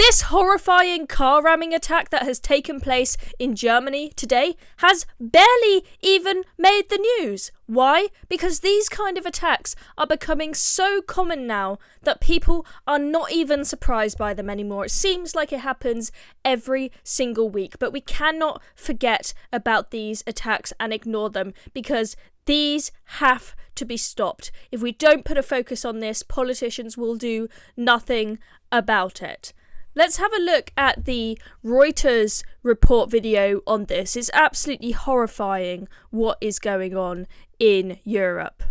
This horrifying car ramming attack that has taken place in Germany today has barely even made the news. Why? Because these kind of attacks are becoming so common now that people are not even surprised by them anymore. It seems like it happens every single week, but we cannot forget about these attacks and ignore them, because these have to be stopped. If we don't put a focus on this, politicians will do nothing about it. Let's have a look at the Reuters report video on this. It's absolutely horrifying what is going on in Europe.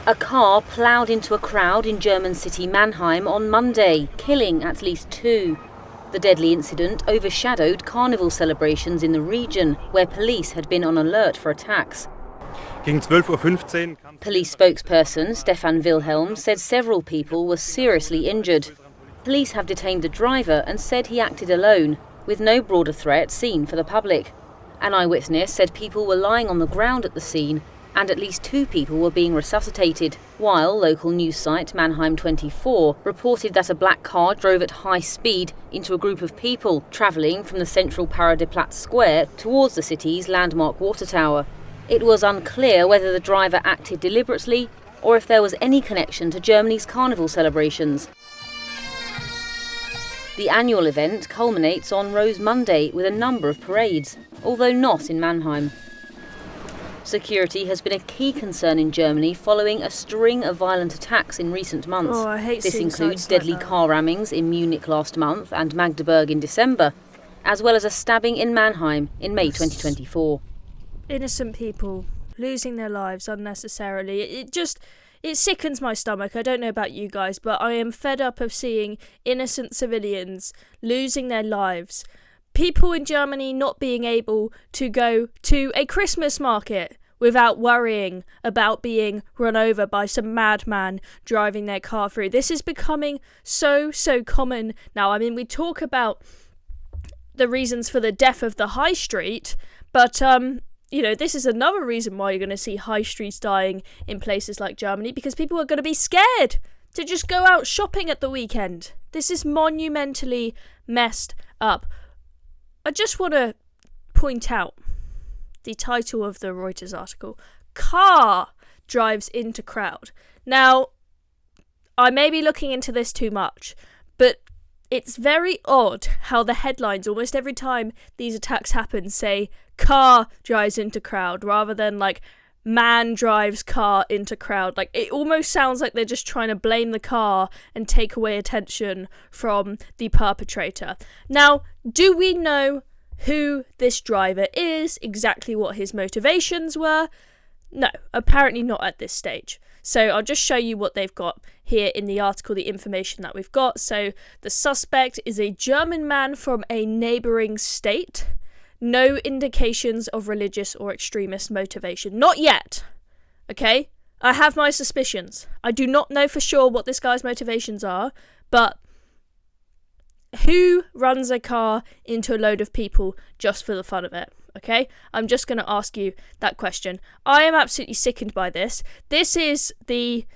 A car ploughed into a crowd in German city Mannheim on Monday, killing at least 2. The deadly incident overshadowed carnival celebrations in the region, where police had been on alert for attacks. Gegen 12:15 Uhr. Police spokesperson Stefan Wilhelm said several people were seriously injured. Police have detained the driver and said he acted alone, with no broader threat seen for the public. An eyewitness said people were lying on the ground at the scene and at least 2 people were being resuscitated, while local news site Mannheim 24 reported that a black car drove at high speed into a group of people travelling from the central Paradeplatz Square towards the city's landmark water tower. It was unclear whether the driver acted deliberately or if there was any connection to Germany's carnival celebrations. The annual event culminates on Rose Monday with a number of parades, although not in Mannheim. Security has been a key concern in Germany following a string of violent attacks in recent months. This includes deadly car rammings in Munich last month and Magdeburg in December, as well as a stabbing in Mannheim in May 2024. Innocent people losing their lives unnecessarily. It sickens my stomach. I don't know about you guys, but I am fed up of seeing innocent civilians losing their lives. People in Germany not being able to go to a Christmas market without worrying about being run over by some madman driving their car through. This is becoming so common now. I mean, we talk about the reasons for the death of the high street, but this is another reason why you're going to see high streets dying in places like Germany, because people are going to be scared to just go out shopping at the weekend. This is monumentally messed up. I just want to point out the title of the Reuters article: Car Drives into Crowd. Now, I may be looking into this too much, but it's very odd how the headlines almost every time these attacks happen say car drives into crowd rather than like man drives car into crowd. Like, it almost sounds like they're just trying to blame the car and take away attention from the perpetrator. Now, do we know who this driver is, exactly what his motivations were? No, apparently not at this stage. So I'll just show you what they've got here in the article, the information that we've got. So the suspect is a German man from a neighbouring state. No indications of religious or extremist motivation. Not yet. Okay? I have my suspicions. I do not know for sure what this guy's motivations are, but who runs a car into a load of people just for the fun of it? Okay, I'm just going to ask you that question. I am absolutely sickened by this. This is the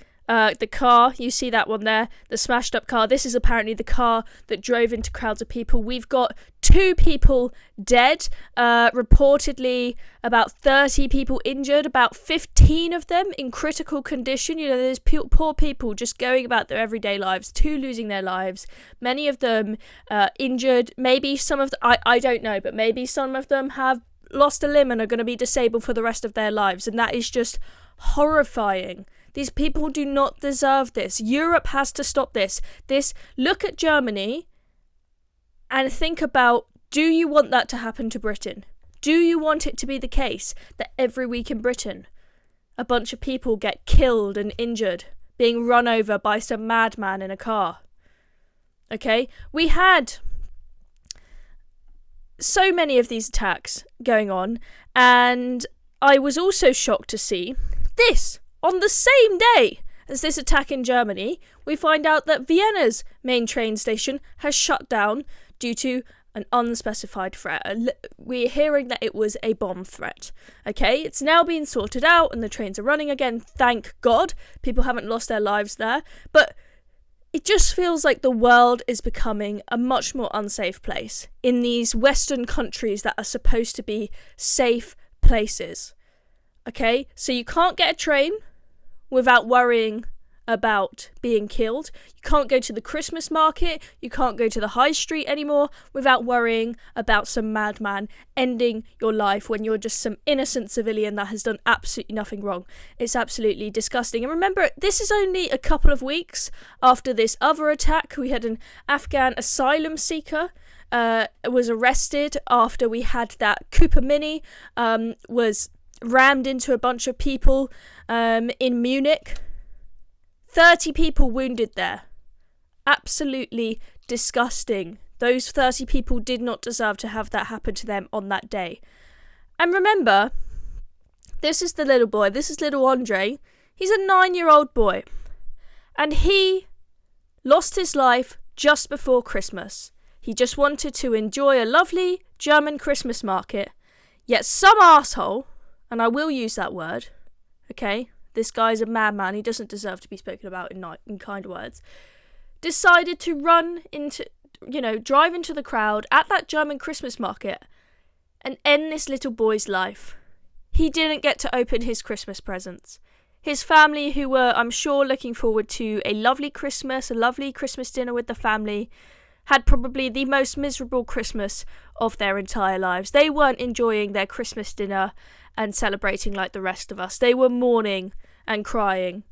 car, you see that one there, the smashed up car. This is apparently the car that drove into crowds of people. We've got 2 people dead, reportedly about 30 people injured, about 15 of them in critical condition. There's poor people just going about their everyday lives, 2 losing their lives, many of them injured. Maybe some of I don't know, but maybe some of them have lost a limb and are going to be disabled for the rest of their lives, and that is just horrifying. These people do not deserve this. Europe has to stop this. Look at Germany and think about, do you want that to happen to Britain? Do you want it to be the case that every week in Britain a bunch of people get killed and injured, being run over by some madman in a car? Okay, we had so many of these attacks going on, and I was also shocked to see this. On the same day as this attack in Germany, we find out that Vienna's main train station has shut down due to an unspecified threat. We're hearing that it was a bomb threat. Okay, it's now being sorted out and the trains are running again, thank God. People haven't lost their lives there. But it just feels like the world is becoming a much more unsafe place in these Western countries that are supposed to be safe places. Okay, so you can't get a train without worrying about being killed. You can't go to the Christmas market. You can't go to the high street anymore without worrying about some madman ending your life when you're just some innocent civilian that has done absolutely nothing wrong. It's absolutely disgusting. And remember, this is only a couple of weeks after this other attack. We had an Afghan asylum seeker was arrested after we had that Cooper Mini was rammed into a bunch of people in Munich. 30 people wounded there. Absolutely disgusting. Those 30 people did not deserve to have that happen to them on that day. And remember, this is the little boy. This is little Andre. He's a 9-year-old boy. And he lost his life just before Christmas. He just wanted to enjoy a lovely German Christmas market. Yet some arsehole, and I will use that word, okay? This guy's a madman, he doesn't deserve to be spoken about in kind words, decided to drive into the crowd at that German Christmas market and end this little boy's life. He didn't get to open his Christmas presents. His family, who were, I'm sure, looking forward to a lovely Christmas dinner with the family, had probably the most miserable Christmas of their entire lives. They weren't enjoying their Christmas dinner and celebrating like the rest of us. They were mourning and crying.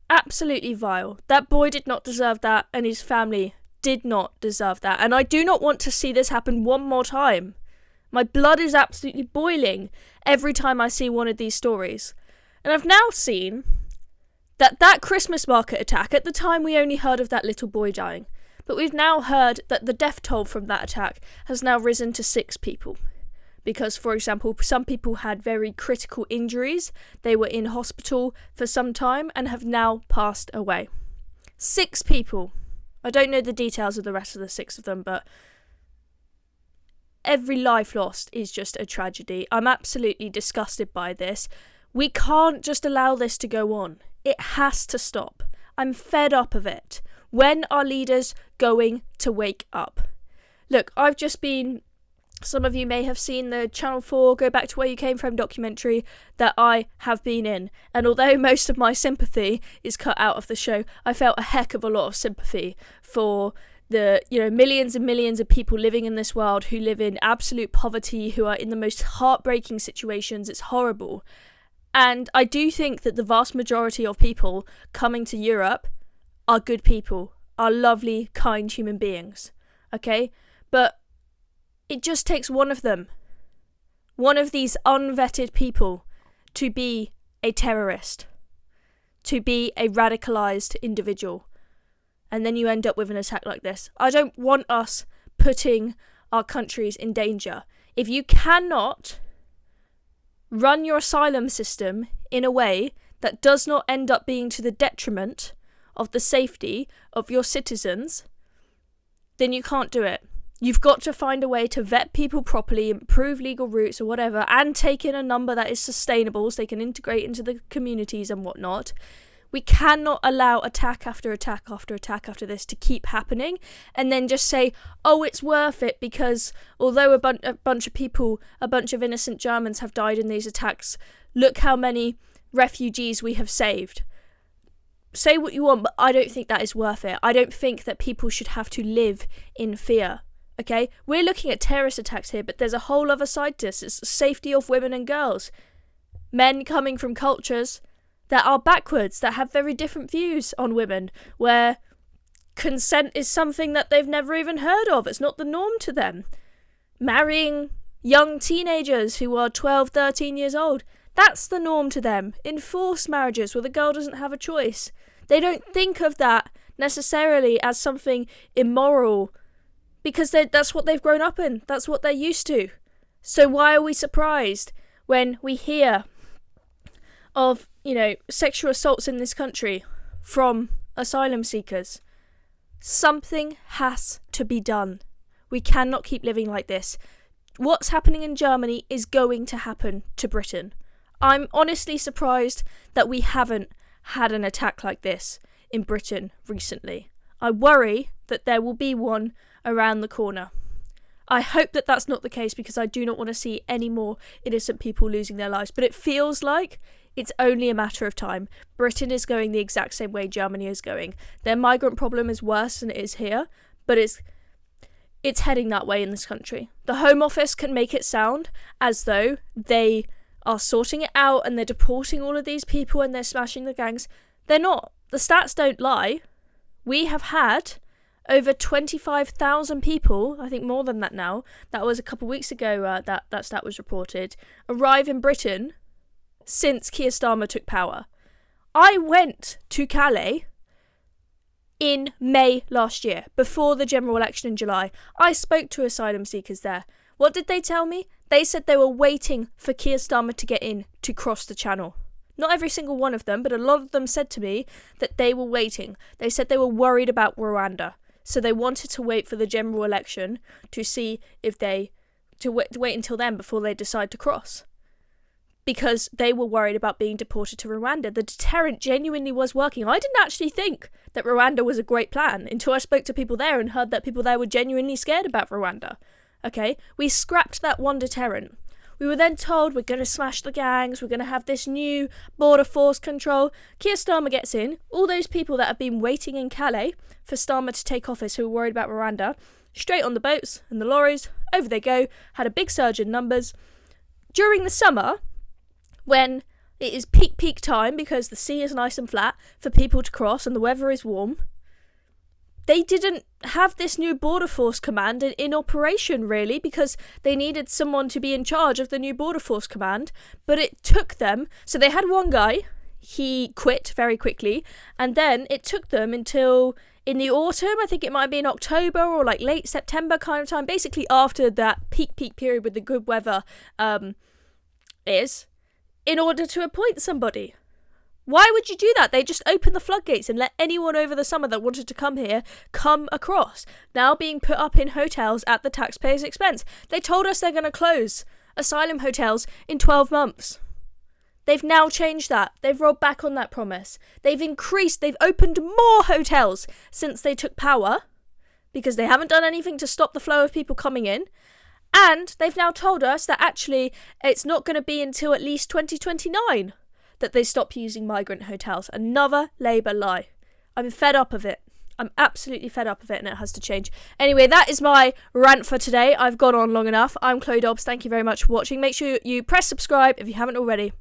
Absolutely vile. That boy did not deserve that, and his family did not deserve that. And I do not want to see this happen one more time. My blood is absolutely boiling every time I see one of these stories. And I've now seen that Christmas market attack, at the time we only heard of that little boy dying, but we've now heard that the death toll from that attack has now risen to 6 people. Because, for example, some people had very critical injuries. They were in hospital for some time and have now passed away. 6 people. I don't know the details of the rest of the 6 of them, but every life lost is just a tragedy. I'm absolutely disgusted by this. We can't just allow this to go on. It has to stop. I'm fed up of it. When are leaders going to wake up? Look, some of you may have seen the Channel 4 Go Back to Where You Came From documentary that I have been in. And although most of my sympathy is cut out of the show, I felt a heck of a lot of sympathy for the millions and millions of people living in this world who live in absolute poverty, who are in the most heartbreaking situations. It's horrible. And I do think that the vast majority of people coming to Europe are good people, are lovely, kind human beings. Okay? But it just takes one of them, one of these unvetted people, to be a terrorist, to be a radicalised individual. And then you end up with an attack like this. I don't want us putting our countries in danger. If you cannot run your asylum system in a way that does not end up being to the detriment of the safety of your citizens, then you can't do it. You've got to find a way to vet people properly, improve legal routes or whatever, and take in a number that is sustainable so they can integrate into the communities and whatnot. We cannot allow attack after attack after attack after this to keep happening and then just say, oh, it's worth it because although a bunch of innocent Germans have died in these attacks, look how many refugees we have saved. Say what you want, but I don't think that is worth it. I don't think that people should have to live in fear. Okay, we're looking at terrorist attacks here, but there's a whole other side to this. It's the safety of women and girls. Men coming from cultures that are backwards, that have very different views on women, where consent is something that they've never even heard of. It's not the norm to them. Marrying young teenagers who are 12, 13 years old, that's the norm to them. Enforced marriages where the girl doesn't have a choice. They don't think of that necessarily as something immoral, because that's what they've grown up in. That's what they're used to. So why are we surprised when we hear of, sexual assaults in this country from asylum seekers? Something has to be done. We cannot keep living like this. What's happening in Germany is going to happen to Britain. I'm honestly surprised that we haven't had an attack like this in Britain recently. I worry that there will be one around the corner. I hope that that's not the case, because I do not want to see any more innocent people losing their lives. But it feels like it's only a matter of time. Britain is going the exact same way Germany is going. Their migrant problem is worse than it is here, but it's heading that way in this country. The Home Office can make it sound as though they are sorting it out and they're deporting all of these people and they're smashing the gangs. They're not. The stats don't lie. We have had over 25,000 people, I think more than that now, that was a couple of weeks ago that stat was reported, arrive in Britain since Keir Starmer took power. I went to Calais in May last year, before the general election in July. I spoke to asylum seekers there. What did they tell me? They said they were waiting for Keir Starmer to get in to cross the channel. Not every single one of them, but a lot of them said to me that they were waiting. They said they were worried about Rwanda. So they wanted to wait for the general election to see if to wait until then before they decide to cross. Because they were worried about being deported to Rwanda. The deterrent genuinely was working. I didn't actually think that Rwanda was a great plan until I spoke to people there and heard that people there were genuinely scared about Rwanda. Okay? We scrapped that one deterrent. We were then told we're going to smash the gangs, we're going to have this new border force control. Keir Starmer gets in. All those people that have been waiting in Calais for Starmer to take office who were worried about Rwanda, straight on the boats and the lorries, over they go, had a big surge in numbers. During the summer, when it is peak time because the sea is nice and flat for people to cross and the weather is warm, they didn't have this new border force command in operation, really, because they needed someone to be in charge of the new border force command. But it took them, so they had one guy, he quit very quickly, and then it took them until in the autumn, I think it might be in October or like late September kind of time, basically after that peak period with the good weather in order to appoint somebody. Why would you do that? They just opened the floodgates and let anyone over the summer that wanted to come here come across, now being put up in hotels at the taxpayers' expense. They told us they're going to close asylum hotels in 12 months. They've now changed that. They've rolled back on that promise. They've opened more hotels since they took power, because they haven't done anything to stop the flow of people coming in. And they've now told us that actually it's not going to be until at least 2029 that they stop using migrant hotels. Another Labour lie. I'm fed up of it. I'm absolutely fed up of it, and it has to change. Anyway, that is my rant for today. I've gone on long enough. I'm Chloe Dobbs. Thank you very much for watching. Make sure you press subscribe if you haven't already.